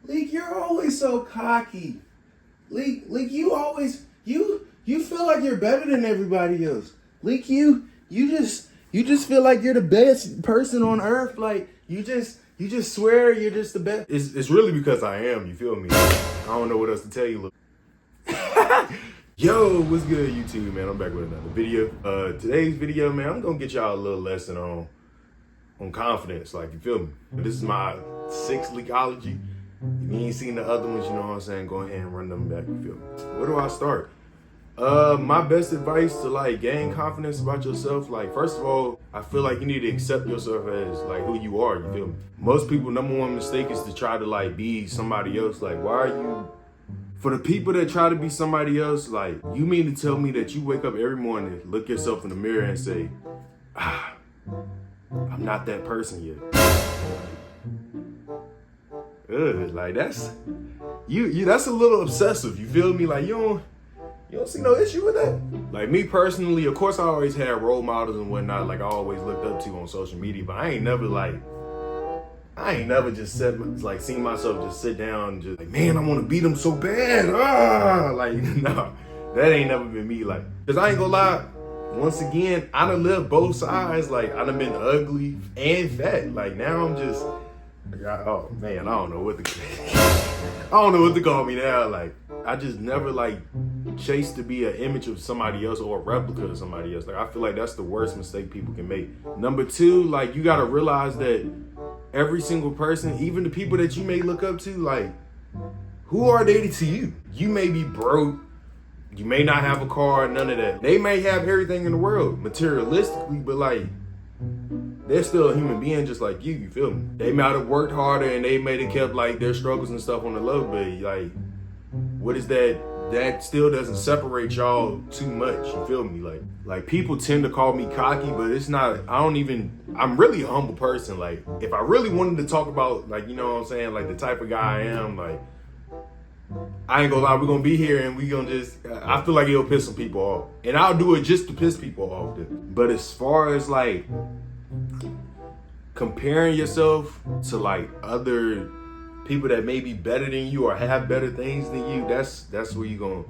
Leek, you're always so cocky. Leek, you feel like you're better than everybody else. Leek, you just feel like you're the best person on earth. Like you just swear you're just the best. It's really because I am, you feel me? I don't know what else to tell you. Yo, what's good, YouTube, man? I'm back with another video. Today's video, man, I'm gonna get y'all a little lesson on confidence, like, you feel me? This is my 6th LEEKology. If you ain't seen the other ones, you know what I'm saying, go ahead and run them back, you feel me? Where do I start? My best advice to like gain confidence about yourself, like, first of all, I feel like you need to accept yourself as like who you are, you feel me? Most people, number one mistake is to try to like be somebody else. Like, why are you, for the people that try to be somebody else, like, you mean to tell me that you wake up every morning, look yourself in the mirror and say, I'm not that person yet. Like that's that's a little obsessive, you feel me? Like you don't see no issue with that? Like me personally, of course I always had role models and whatnot, like I always looked up to on social media, but I ain't never just seen myself just sit down and just like, man, I want to beat them so bad. Like, no, that ain't never been me. Like, cause I ain't gonna lie, once again, I done lived both sides. Like, I done been ugly and fat. Like, now I'm just, oh man, I don't know what to call me now. Like, I just never like chased to be an image of somebody else or a replica of somebody else. Like, I feel like that's the worst mistake people can make. Number two, like, you gotta realize that every single person, even the people that you may look up to, like, who are they to you? You may be broke, you may not have a car, none of that. They may have everything in the world materialistically, but like, they're still a human being just like you feel me? They might have worked harder and they may have kept like their struggles and stuff on the low, but like, what is that? That still doesn't separate y'all too much, you feel me? Like people tend to call me cocky, but it's not, I'm really a humble person. Like, if I really wanted to talk about, like, you know what I'm saying, like the type of guy I am, like, I ain't gonna lie, we're gonna be here and we gonna just, I feel like it'll piss some people off. And I'll do it just to piss people off. But as far as like comparing yourself to like other people that may be better than you or have better things than you, that's where you were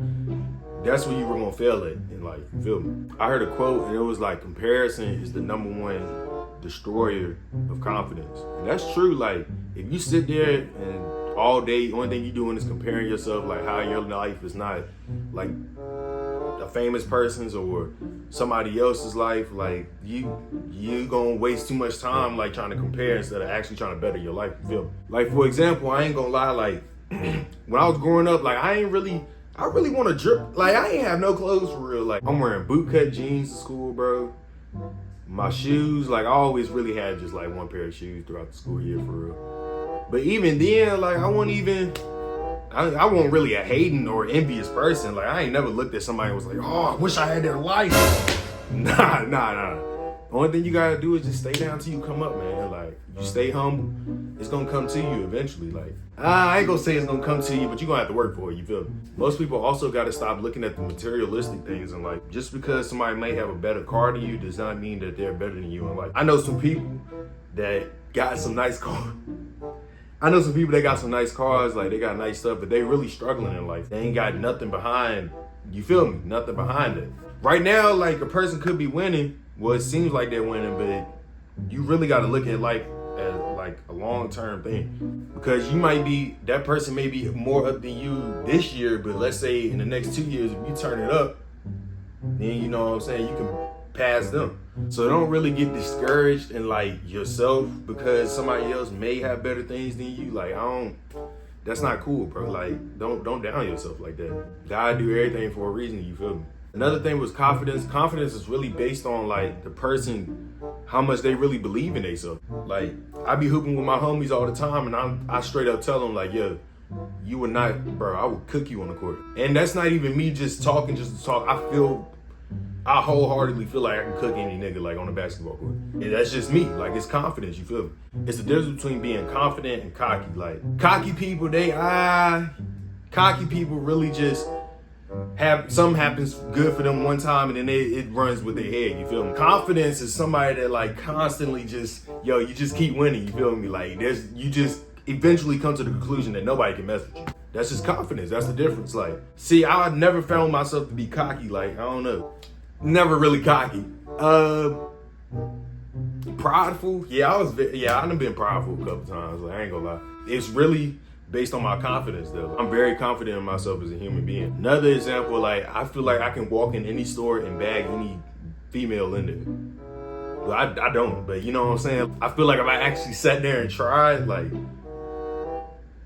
gonna fail at in life, you feel me? I heard a quote and it was like, comparison is the #1 destroyer of confidence. And that's true. Like, if you sit there and all day, only thing you doing is comparing yourself, like how your life is not like a famous person's or somebody else's life, like you gonna waste too much time like trying to compare instead of actually trying to better your life, you feel me? Like, for example, I ain't gonna lie, like when I was growing up, like I really want to drip, like I ain't have no clothes for real. Like, I'm wearing bootcut jeans to school, bro. My shoes, like I always really had just like one pair of shoes throughout the school year for real. But even then, like I wasn't really a hating or envious person. Like, I ain't never looked at somebody and was like, oh, I wish I had their life. Nah. The only thing you gotta do is just stay down till you come up, man. Like, you stay humble, it's gonna come to you eventually. Like, I ain't gonna say it's gonna come to you, but you're gonna have to work for it, you feel me? Most people also gotta stop looking at the materialistic things and like, just because somebody may have a better car than you does not mean that they're better than you. And like, I know some people that got some nice cars. Like they got nice stuff, but they really struggling in life. They ain't got nothing behind, you feel me? Nothing behind it. Right now, like, a person could be winning. Well, it seems like they're winning, but you really got to look at life as like a long-term thing, because that person may be more up than you this year, but let's say in the next 2 years, if you turn it up, then you know what I'm saying, you can pass them. So don't really get discouraged in like yourself because somebody else may have better things than you. Like, that's not cool, bro. Like, don't down yourself like that. God do everything for a reason, you feel me? Another thing was confidence. Confidence is really based on like the person, how much they really believe in themselves. Like, I be hooping with my homies all the time and I straight up tell them like, yo, you would not, bro, I would cook you on the court. And that's not even me just talking just to talk. I wholeheartedly feel like I can cook any nigga like on a basketball court. And that's just me. Like, it's confidence, you feel me? It's the difference between being confident and cocky. Like, cocky people really just have something happens good for them one time and then it runs with their head, you feel me? Confidence is somebody that like constantly just, yo, you just keep winning, you feel me? Like, eventually come to the conclusion that nobody can mess with you. That's just confidence. That's the difference. Like, see, I never found myself to be cocky. Like, I don't know. Never really cocky. Prideful. Yeah, I done been prideful a couple times. Like, I ain't gonna lie. It's really based on my confidence though. I'm very confident in myself as a human being. Another example, like, I feel like I can walk in any store and bag any female in there. Well, I don't, but you know what I'm saying? I feel like if I actually sat there and tried, like,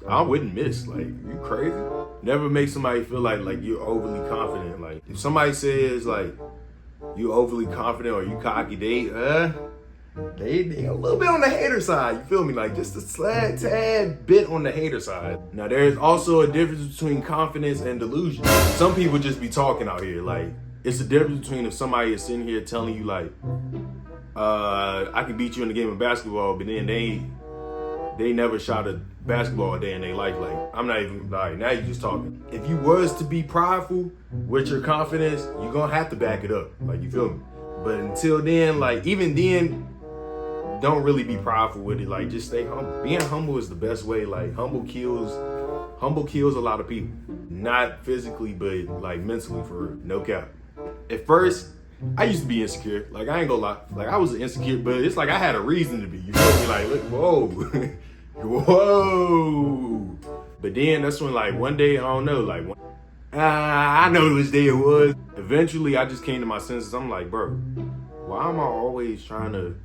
I wouldn't miss. Like, you crazy? Never make somebody feel like you're overly confident. Like, if somebody says like you overly confident or you cocky, they a little bit on the hater side. You feel me? Like, just a tad bit on the hater side. Now, there's also a difference between confidence and delusion. Some people just be talking out here. Like, it's the difference between if somebody is sitting here telling you like, I can beat you in the game of basketball, but then they never shot a basketball a day in their life. Like, I'm not even, like, now you just talking. If you was to be prideful with your confidence, you're gonna have to back it up. Like, you feel me? But until then, like, even then, don't really be prideful with it. Like, just stay humble. Being humble is the best way. Like, humble kills a lot of people. Not physically, but like mentally, for real. No cap. At first, I used to be insecure. Like, I ain't gonna lie. Like, I was insecure, but it's like I had a reason to be. You feel me? Like, look, whoa. Whoa. But then that's when, like, one day, I don't know, like, I know which day it was. Eventually, I just came to my senses. I'm like, bro, why do I always try to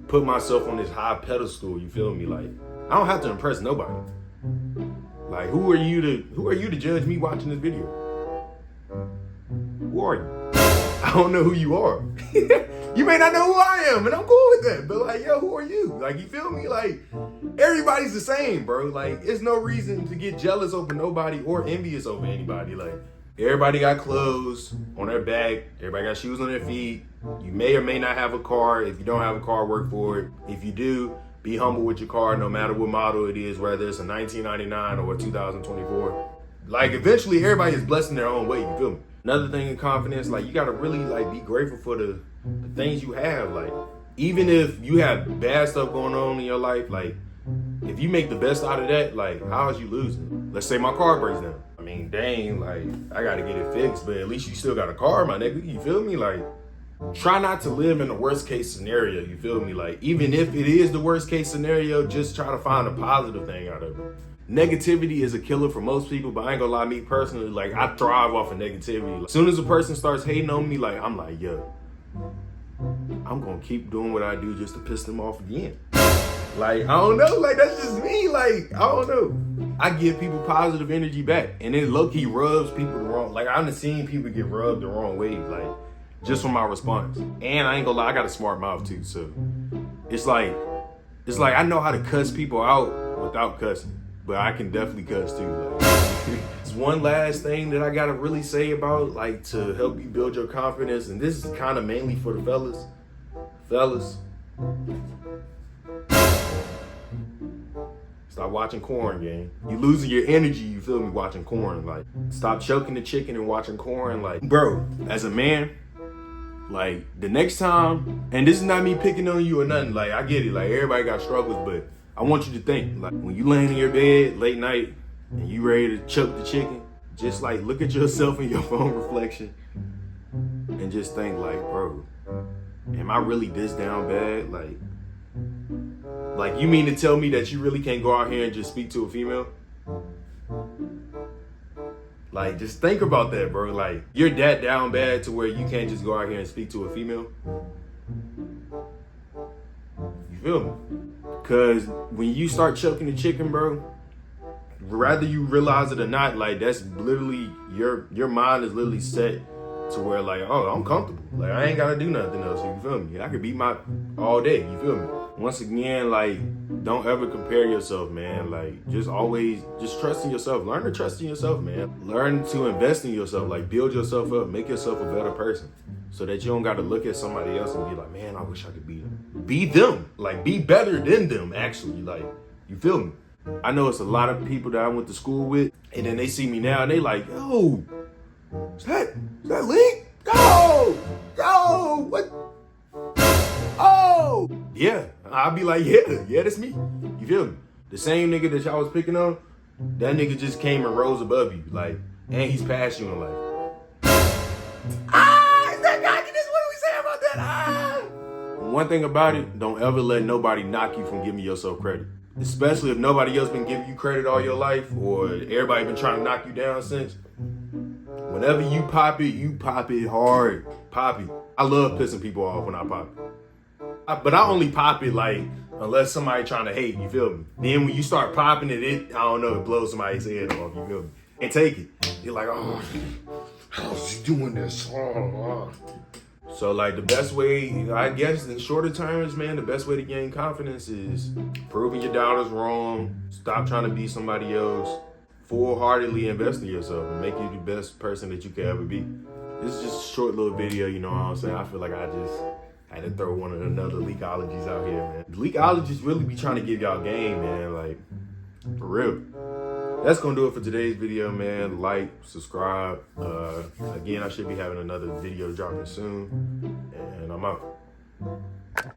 put myself on this high pedestal? You feel me? Like, I don't have to impress nobody. Like, who are you to judge me watching this video? Who are you? I don't know who you are. You may not know who I am, and I'm cool with that. But like, yo, who are you? Like, you feel me? Like, everybody's the same, bro. Like, it's no reason to get jealous over nobody or envious over anybody. Like, everybody got clothes on their back. Everybody got shoes on their feet. You may or may not have a car. If you don't have a car, work for it. If you do, be humble with your car, no matter what model it is, whether it's a 1999 or a 2024. Like, eventually, everybody is blessed in their own way. You feel me? Another thing in confidence, like, you gotta really, like, be grateful for the things you have. Like, even if you have bad stuff going on in your life, like, if you make the best out of that, like, how is you losing? Let's say my car breaks down. I mean, dang, like, I gotta get it fixed, but at least you still got a car, my nigga. You feel me? Like, try not to live in the worst case scenario. You feel me? Like, even if it is the worst case scenario, just try to find a positive thing out of it. Negativity is a killer for most people, but I ain't gonna lie, me personally, like, I thrive off of negativity. Like, as soon as a person starts hating on me, like, I'm like, yo, I'm gonna keep doing what I do just to piss them off again. Like, I don't know, like, that's just me. Like, I don't know. I give people positive energy back, and it low-key rubs people the wrong. Like, I've seen people get rubbed the wrong way, like, just from my response. And I ain't gonna lie, I got a smart mouth too, so it's like I know how to cuss people out without cussing. But I can definitely cuss too. Like, it's one last thing that I gotta really say about, like, to help you build your confidence, and this is kind of mainly for the fellas. Fellas, stop watching corn, gang. You losing your energy, you feel me, watching corn. Like, stop choking the chicken and watching corn. Like, bro, as a man, like, the next time, and this is not me picking on you or nothing, like, I get it, like, everybody got struggles, but I want you to think, like, when you laying in your bed late night and you ready to choke the chicken, just, like, look at yourself in your phone reflection and just think, like, bro, am I really this down bad? Like, you mean to tell me that you really can't go out here and just speak to a female? Like, just think about that, bro. Like, you're that down bad to where you can't just go out here and speak to a female? You feel me? Because when you start choking the chicken, bro, whether you realize it or not, like, that's literally, your mind is literally set to where, like, oh, I'm comfortable. Like, I ain't got to do nothing else, you feel me? I could beat my all day, you feel me? Once again, like, don't ever compare yourself, man. Like, just trust in yourself. Learn to trust in yourself, man. Learn to invest in yourself. Like, build yourself up. Make yourself a better person. So that you don't got to look at somebody else and be like, man, I wish I could be them. Be them. Like, be better than them, actually. Like, you feel me? I know it's a lot of people that I went to school with, and then they see me now, and they like, yo, is that Leek? Yo, what? Oh, yeah, I'll be like, yeah, that's me. You feel me? The same nigga that y'all was picking on, that nigga just came and rose above you. Like, and he's past you in life. Is that cockiness? What do we say about that? One thing about it, don't ever let nobody knock you from giving yourself credit. Especially if nobody else been giving you credit all your life, or everybody been trying to knock you down since. Whenever you pop it hard. Pop it. I love pissing people off when I pop it. But I only pop it like unless somebody trying to hate, you feel me? Then when you start popping it, I don't know, it blows somebody's head off, you feel me? And take it. You're like, oh, how's he doing this? Oh. So like the best way, I guess in shorter terms, man, the best way to gain confidence is proving your doubters wrong. Stop trying to be somebody else. Full-heartedly invest in yourself and make you the best person that you can ever be. This is just a short little video, you know what I'm saying? I feel like I just had to throw one of another LEEKologies out here, man. LEEKologies really be trying to give y'all game, man. Like, for real. That's gonna do it for today's video, man. Like, subscribe. Again, I should be having another video dropping soon. And I'm out.